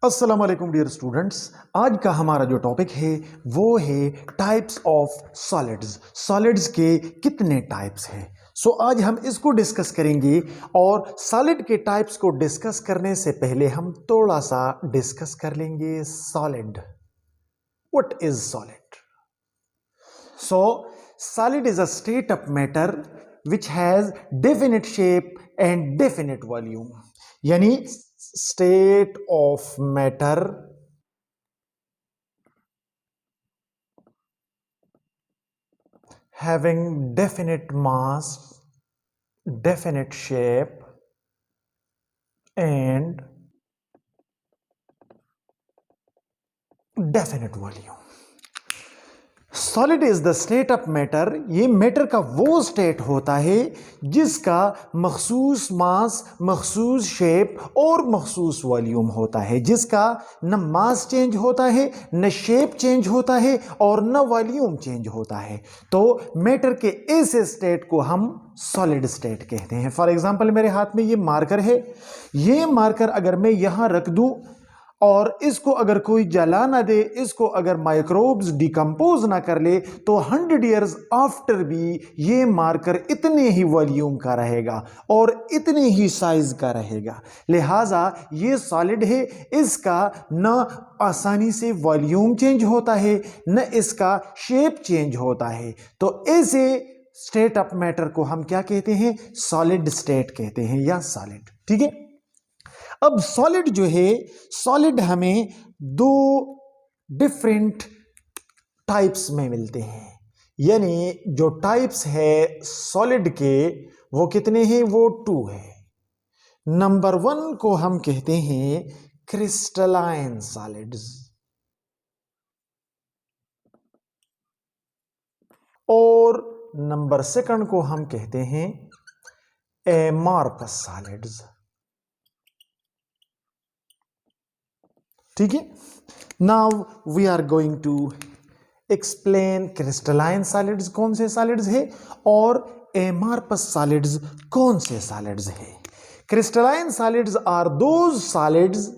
अस्सलाम वालेकुम dear students. आज का हमारा जो टॉपिक है वो है टाइप्स ऑफ सॉलिड्स। सॉलिड्स के कितने टाइप्स हैं? सो आज हम इसको डिस्कस करेंगे। और सॉलिड के टाइप्स को डिस्कस करने से पहले हम थोड़ा सा डिस्कस कर लेंगे solid. What is solid? So solid is a state of matter which has definite shape and definite volume. यानी state of matter having definite mass, definite shape and definite volume. Solid is the state of matter. ये matter का वो state होता है जिसका मखसूस मास, मखसूस shape और मखसूस वॉल्यूम होता है, जिसका न मास चेंज होता है, न शेप चेंज होता है और न वॉल्यूम चेंज होता है। तो मैटर के ऐसे स्टेट को हम सॉलिड स्टेट कहते हैं। फॉर एग्जांपल, मेरे हाथ में ये मार्कर है। ये मार्कर अगर मैं यहां रख दूं और इसको अगर कोई जला ना दे, इसको अगर माइक्रोब्स डिकम्पोज ना कर ले, तो 100 ईयर्स आफ्टर भी ये मार्कर इतने ही वॉल्यूम का रहेगा और इतने ही साइज का रहेगा। लिहाजा ये सॉलिड है, इसका न आसानी से वॉल्यूम चेंज होता है, न इसका शेप चेंज होता है। तो ऐसे स्टेट ऑफ मैटर को हम क्या कहते हैं? सॉलिड स्टेट कहते हैं या सॉलिड। ठीक है। अब सॉलिड जो है, सॉलिड हमें दो डिफरेंट टाइप्स में मिलते हैं। यानी जो टाइप्स है सॉलिड के वो कितने हैं? वो 2 है। नंबर 1 को हम कहते हैं क्रिस्टलाइन सॉलिड्स और नंबर 2 को हम कहते हैं एमॉर्फस सॉलिड्स। ठीक है। Now we are going to explain crystalline solids कौन से सॉलिड्स है और एमॉर्फस सॉलिड्स कौन से सॉलिड्स है। Crystalline solids are those solids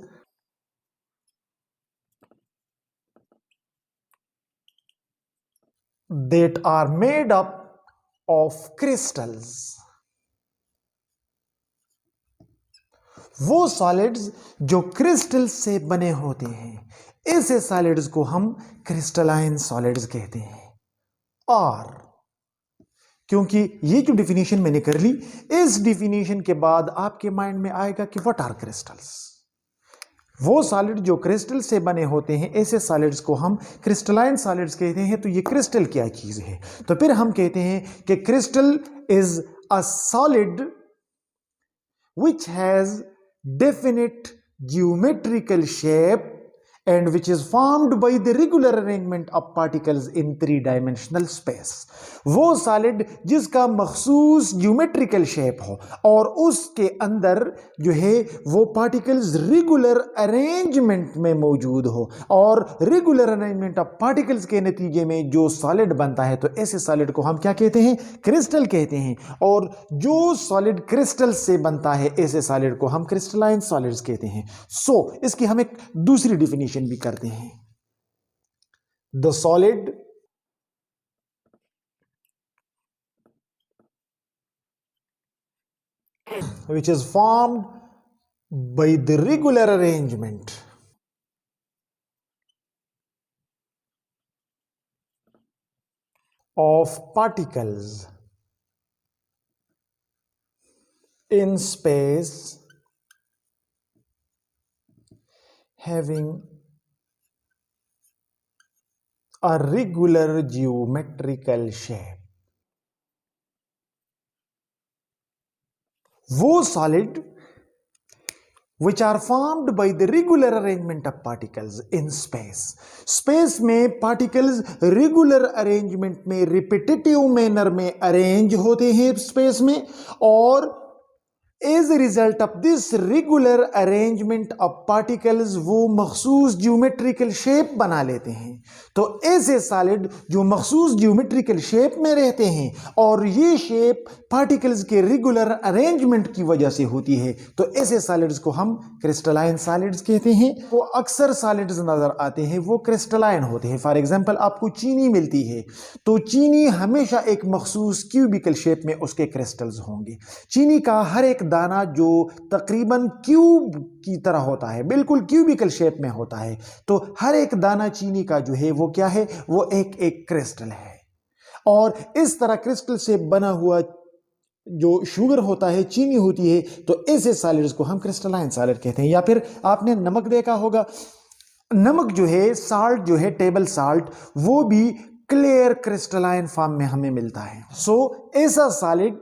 that are made up of crystals। वो सॉलिड्स जो क्रिस्टल से बने होते हैं, ऐसे सॉलिड्स को हम क्रिस्टलाइन सॉलिड्स कहते हैं। और क्योंकि ये जो डिफिनीशन मैंने कर ली, इस डिफिनीशन के बाद आपके माइंड में आएगा कि व्हाट आर क्रिस्टल्स। वो सॉलिड जो क्रिस्टल से बने होते हैं, ऐसे सॉलिड्स को हम क्रिस्टलाइन सॉलिड्स कहते हैं। तो ये क्रिस्टल क्या चीज है? तो फिर हम कहते हैं कि crystal is a solid which has definite geometrical shape and which is formed by the regular arrangement of particles in 3-dimensional space। वो सॉलिड जिसका मखसूस ज्योमेट्रिकल शेप हो और उसके अंदर जो है वो पार्टिकल्स रेगुलर अरेंजमेंट में मौजूद हो, और रेगुलर अरेंजमेंट ऑफ पार्टिकल्स के नतीजे में जो सॉलिड बनता है, तो ऐसे सॉलिड को हम क्या कहते हैं? क्रिस्टल कहते हैं। और जो सॉलिड क्रिस्टल से बनता है, ऐसे सॉलिड को हम क्रिस्टलाइन सॉलिड्स कहते हैं। सो इसकी हम एक दूसरी डिफिनीशन भी करते हैं। The solid which is formed by the regular arrangement of particles in space having a regular geometrical shape। वो solid which are formed by the regular arrangement of particles in space। Space में particles regular arrangement में, repetitive manner में arrange होते हैं space में, और as a result of this regular arrangement of particles वो मखसूस ज्योमेट्रिकल शेप बना लेते हैं। तो ऐसे सॉलिड जो मखसूस ज्योमेट्रिकल शेप में रहते हैं और ये शेप पार्टिकल्स के रेगुलर अरेंजमेंट की वजह से होती है, तो ऐसे सॉलिड्स को हम क्रिस्टलाइन सॉलिड्स कहते हैं। वो अक्सर सॉलिड्स नजर आते हैं वो क्रिस्टलाइन होते हैं। फॉर एग्जांपल आपको चीनी मिलती है तो चीनी हमेशा एक मखसूस क्यूबिकल शेप में उसके क्रिस्टल्स होंगे। चीनी का हर एक दाना जो तकरीबन क्यूब की तरह होता है, बिल्कुल क्यूबिकल शेप में होता है, तो हर एक दाना चीनी का जो है वो क्या है, वो एक एक क्रिस्टल है। और इस तरह क्रिस्टल से बना हुआ जो शुगर होता है, चीनी होती है, तो ऐसे सॉलिड्स को हम क्रिस्टलाइन सॉलिड कहते हैं। या फिर आपने नमक देखा होगा, नमक जो है, साल्ट जो है, टेबल साल्ट, वो भी क्लियर क्रिस्टलाइन फॉर्म में हमें मिलता है। सो ऐसा सॉलिड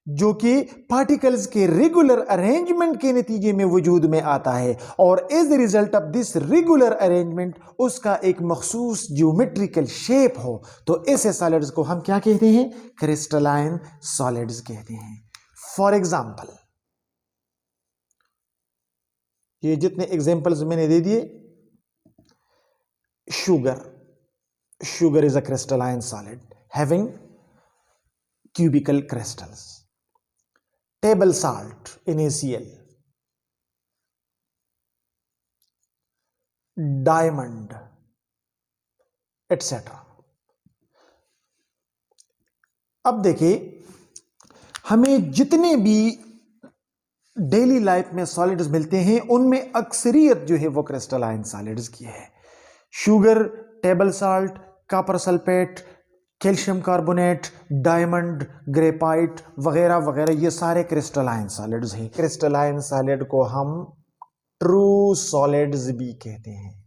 जो कि पार्टिकल्स के रेगुलर अरेंजमेंट के नतीजे में वजूद में आता है और as a result of this regular arrangement उसका एक मखसूस ज्योमेट्रिकल शेप हो, तो ऐसे सॉलिड्स को हम क्या कहते हैं, क्रिस्टलाइन सॉलिड्स कहते हैं। फॉर एग्जाम्पल, ये जितने एग्जांपल्स मैंने दे दिए, sugar is a crystalline solid having cubical crystals. Table salt, NaCl. Diamond, etc. अब देखिए, हमें जितने भी डेली लाइफ में सॉलिड्स मिलते हैं उनमें अक्सरियत जो है वो क्रिस्टलाइन सॉलिड्स की है। Sugar, table salt, copper sulphate, calcium carbonate, diamond, graphite वगैरह वगैरह, ये सारे क्रिस्टलाइन सॉलिड्स हैं। क्रिस्टलाइन सॉलिड को हम ट्रू सॉलिड्स भी कहते हैं।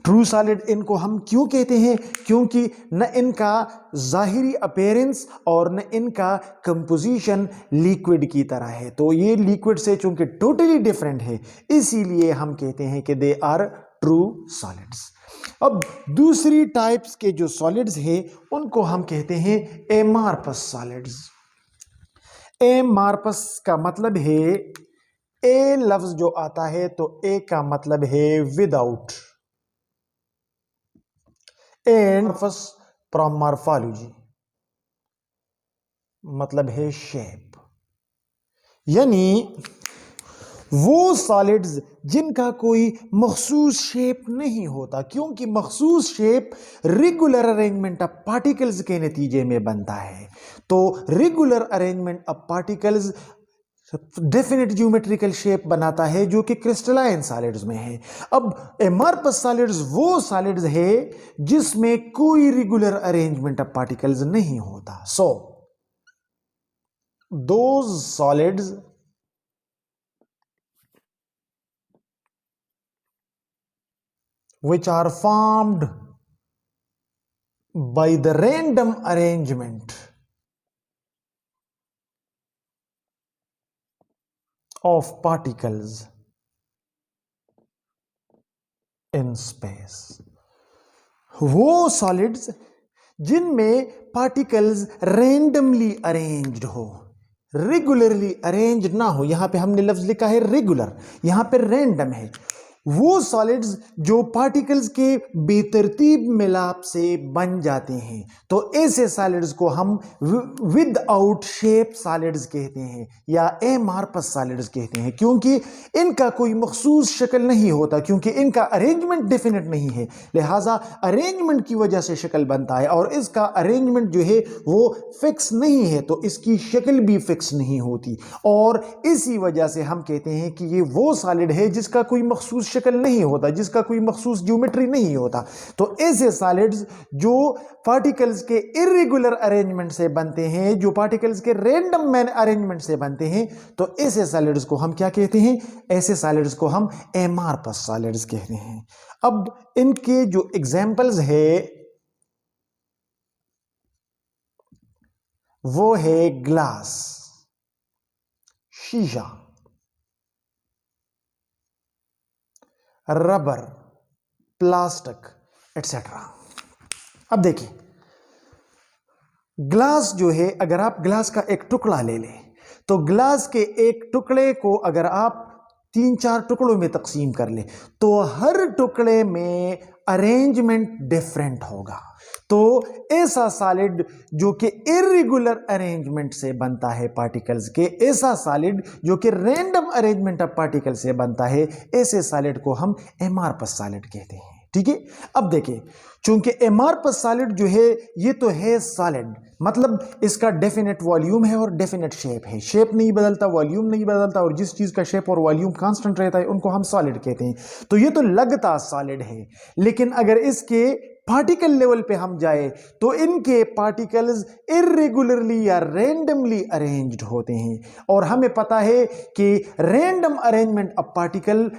ट्रू सॉलिड इनको हम क्यों कहते हैं? क्योंकि न इनका जाहिरी अपीयरेंस और न इनका कंपोजिशन लिक्विड की तरह है, तो ये लिक्विड से चूंकि टोटली डिफरेंट है, इसीलिए हम कहते हैं कि दे आर ट्रू सॉलिड्स। अब दूसरी टाइप्स के जो सॉलिड्स हैं उनको हम कहते हैं एमार्फस सॉलिड्स। एमार्फस का मतलब है, ए लफ्ज जो आता है तो ए का मतलब है विदाउट, एमार्फस फ्रॉम मॉर्फोलॉजी मतलब है शेप, यानी वो सॉलिड्स जिनका कोई मखसूस शेप नहीं होता, क्योंकि मखसूस shape regular arrangement of particles के नतीजे में बनता है। तो regular arrangement of particles definite geometrical shape बनाता है जो कि क्रिस्टलाइन सॉलिड्स में है। अब एमार्फस सॉलिड्स वो सॉलिड्स है जिसमें कोई रेगुलर अरेंजमेंट ऑफ पार्टिकल्स नहीं होता। So those solids which are formed by the random arrangement of particles in space, वो सॉलिड्स जिनमें पार्टिकल्स रैंडमली अरेंज्ड हो, रेगुलरली अरेंज ना हो। यहां पे हमने लफ्ज लिखा है रेगुलर, यहां पे रैंडम है। वो सॉलिड्स जो पार्टिकल्स के बेतरतीब मिलाप से बन जाते हैं, तो ऐसे सॉलिड्स को हम विदाउट शेप सॉलिड्स कहते हैं या एमार्फस सॉलिड्स कहते हैं, क्योंकि इनका कोई मखसूस शक्ल नहीं होता, क्योंकि इनका अरेंजमेंट डेफिनेट नहीं है। लिहाजा अरेंजमेंट की वजह से शक्ल बनता है और इसका अरेंजमेंट जो है वो फिक्स नहीं है, तो इसकी शक्ल भी फिक्स नहीं होती। और इसी वजह से हम कहते हैं कि ये वो सॉलिड है जिसका कोई मखसूस शक्ल नहीं होता, जिसका कोई मखसूस ज्योमेट्री नहीं होता। तो ऐसे सॉलिड्स जो पार्टिकल्स के इर्रेगुलर अरेंजमेंट से बनते हैं, जो पार्टिकल्स के रैंडम अरेंजमेंट से बनते हैं, तो ऐसे सॉलिड्स को हम क्या कहते हैं? ऐसे सॉलिड्स को हम एमार्फस सॉलिड्स कहते हैं। अब इनके जो एग्जांपल्स है वो है ग्लास, शीशा, रबर, प्लास्टिक एटसेट्रा। अब देखिए, ग्लास जो है, अगर आप ग्लास का एक टुकड़ा ले लें तो ग्लास के एक टुकड़े को अगर आप 3-4 टुकड़ों में तकसीम कर ले तो हर टुकड़े में अरेंजमेंट डिफरेंट होगा। तो ऐसा सॉलिड जो कि इर्रेगुलर अरेंजमेंट से बनता है पार्टिकल्स के, ऐसा सॉलिड जो कि रैंडम अरेंजमेंट ऑफ पार्टिकल से बनता है, ऐसे सॉलिड को हम एमॉर्फस सॉलिड कहते हैं। ठीक है, अब देखिए, चूंकि एमॉर्फस सॉलिड जो है ये तो है सॉलिड, मतलब इसका डेफिनेट वॉल्यूम है और डेफिनेट शेप है, शेप नहीं बदलता, वॉल्यूम नहीं बदलता, और जिस चीज का शेप और वॉल्यूम कांस्टेंट रहता है उनको हम सॉलिड कहते हैं। तो ये तो लगता सॉलिड है, लेकिन अगर इसके पार्टिकल लेवल पे हम जाए तो इनके पार्टिकल्स इर्रेगुलरली या रैंडमली अरेंज्ड होते हैं, और हमें पता है कि random arrangement of particle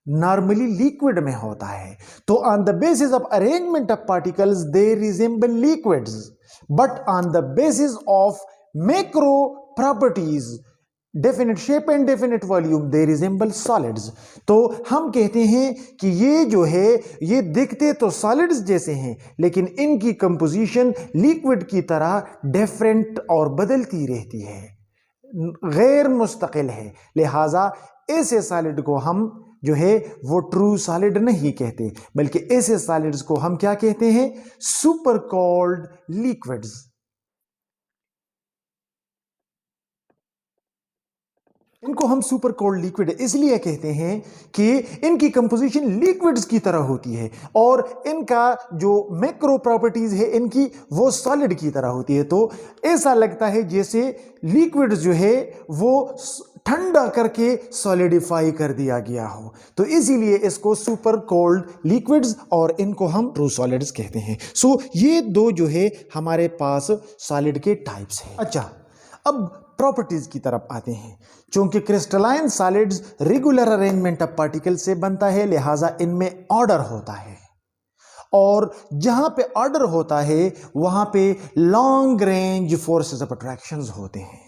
normally liquid में होता है। तो on the basis of arrangement of particles they resemble liquids, but on the basis of macro properties, definite shape and definite volume, they resemble solids. तो हम कहते हैं कि ये जो है ये दिखते तो सॉलिड्स जैसे हैं, लेकिन इनकी कंपोजिशन लिक्विड की तरह डिफरेंट और बदलती रहती है, गैर मुस्तकिल है। लिहाजा ऐसे सॉलिड को हम जो है वो ट्रू सॉलिड नहीं कहते, बल्कि ऐसे सॉलिड्स को हम क्या कहते हैं? Super cold liquids. इनको हम सुपर कोल्ड लिक्विड इसलिए कहते हैं कि इनकी कंपोजिशन लिक्विड्स की तरह होती है और इनका जो मैक्रो प्रॉपर्टीज है इनकी वो सॉलिड की तरह होती है। तो ऐसा लगता है जैसे लिक्विड्स जो है वो ठंडा करके सॉलिडिफाई कर दिया गया हो, तो इसीलिए इसको सुपर कोल्ड लिक्विड्स और इनको हम ट्रू सॉलिड्स कहते हैं। सो ये दो जो है हमारे पास सॉलिड के टाइप्स हैं। अच्छा, अब प्रॉपर्टीज की तरफ आते हैं। चूंकि crystalline solids regular arrangement of particle से बनता है, लिहाजा इनमें ऑर्डर होता है, और जहां पे ऑर्डर होता है वहां पे long range forces of attractions होते हैं।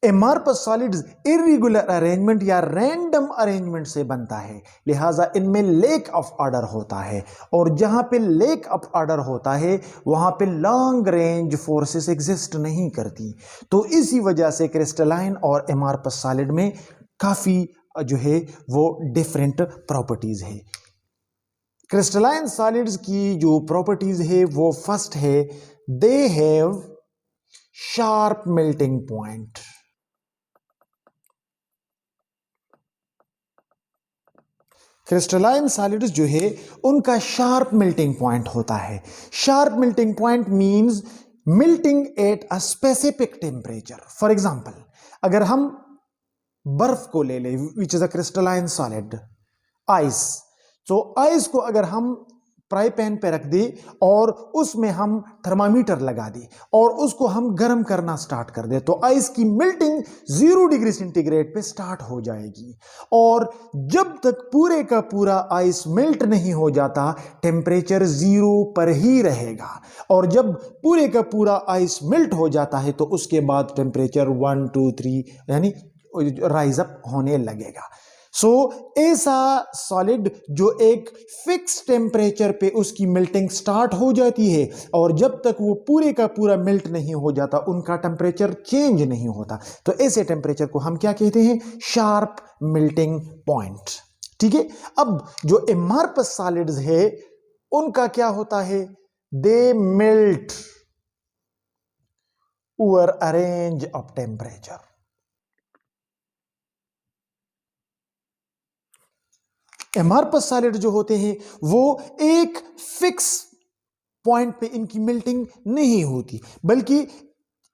एमॉर्फस सॉलिड्स इर्रेगुलर अरेंजमेंट या रैंडम अरेंजमेंट से बनता है, लिहाजा इनमें लैक ऑफ ऑर्डर होता है, और जहां पे लैक ऑफ ऑर्डर होता है वहां पे लॉन्ग रेंज फोर्सेस एग्जिस्ट नहीं करती। तो इसी वजह से क्रिस्टलाइन और एमॉर्फस सॉलिड में काफी जो है वो डिफरेंट प्रॉपर्टीज है। क्रिस्टलाइन सॉलिड्स की जो प्रॉपर्टीज है वो फर्स्ट है, they have sharp melting point. Crystalline solids जो है उनका शार्प मेल्टिंग पॉइंट होता है। Sharp melting point means melting at a specific temperature. For example, अगर हम बर्फ को ले लें which is a crystalline solid, ice, तो आइस को अगर हम फ्राई पैन पे रख दे और उसमें हम थर्मामीटर लगा दे और उसको हम गर्म करना स्टार्ट कर दे, तो आइस की मेल्टिंग 0 डिग्री सेंटीग्रेड पे स्टार्ट हो जाएगी, और जब तक पूरे का पूरा आइस मेल्ट नहीं हो जाता टेम्परेचर 0 पर ही रहेगा, और जब पूरे का पूरा आइस मेल्ट हो जाता है तो उसके बाद टेम्परेचर 1, 2, 3 यानी राइज अप होने लगेगा। सो ऐसा सॉलिड जो एक फिक्स टेम्परेचर पे उसकी मेल्टिंग स्टार्ट हो जाती है और जब तक वो पूरे का पूरा मेल्ट नहीं हो जाता उनका टेम्परेचर चेंज नहीं होता, तो ऐसे टेम्परेचर को हम क्या कहते हैं? Sharp melting point. ठीक है, अब जो एमॉर्फस सॉलिड्स है उनका क्या होता है? They melt over a range of temperature. Amorphous solid जो होते हैं वो एक फिक्स पॉइंट पे इनकी मेल्टिंग नहीं होती, बल्कि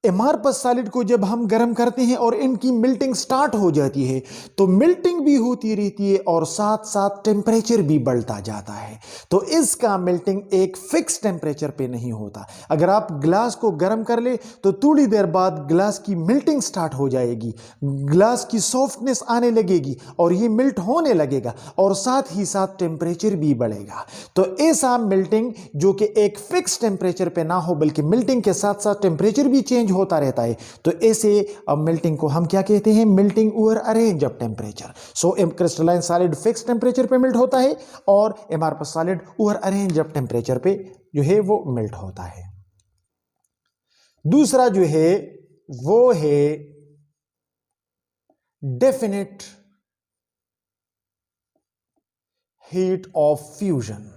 एमॉर्फस सॉलिड को जब हम गर्म करते हैं और इनकी मेल्टिंग स्टार्ट हो जाती है तो मेल्टिंग भी होती रहती है और साथ साथ टेम्परेचर भी बढ़ता जाता है। तो इसका मेल्टिंग एक फिक्स टेम्परेचर पे नहीं होता। अगर आप ग्लास को गर्म कर ले तो थोड़ी देर बाद ग्लास की मेल्टिंग स्टार्ट हो जाएगी, ग्लास की सॉफ्टनेस आने लगेगी और ये मेल्ट होने लगेगा और साथ ही साथ टेम्परेचर भी बढ़ेगा। तो ऐसा मेल्टिंग जो कि एक फिक्स टेम्परेचर पे ना हो बल्कि मेल्टिंग के साथ साथ टेम्परेचर भी चेंज होता रहता है, तो ऐसे मेल्टिंग को हम क्या कहते हैं? Melting over a range of temperature. So crystalline solid fix temperature पे मेल्ट होता है और amorphous solid over a range of temperature पे जो है वो मेल्ट होता है। दूसरा जो है वो है definite heat of fusion.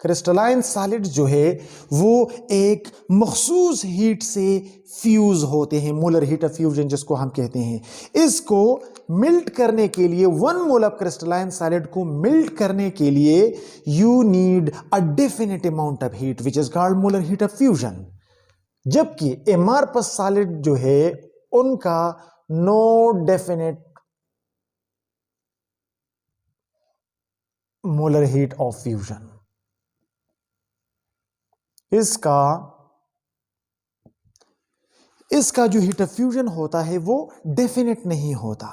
Crystalline solid जो है वो एक मखसूस हीट से फ्यूज होते हैं, मोलर हीट ऑफ फ्यूजन जिसको हम कहते हैं। इसको मिल्ट करने के लिए, 1 मोल ऑफ क्रिस्टलाइन सॉलिड को मिल्ट करने के लिए you need a definite amount of heat which is called molar heat of fusion. जबकि amorphous सॉलिड जो है उनका no definite molar heat of fusion. इसका जो हीट ऑफ फ्यूजन होता है वो डेफिनेट नहीं होता।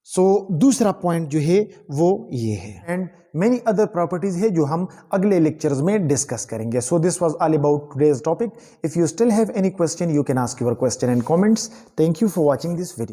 सो दूसरा पॉइंट जो है वो ये है, एंड मेनी अदर प्रॉपर्टीज है जो हम अगले लेक्चर्स में डिस्कस करेंगे। So this was all about today's topic. If you still have any question, you can ask your question in comments. Thank you for watching this video.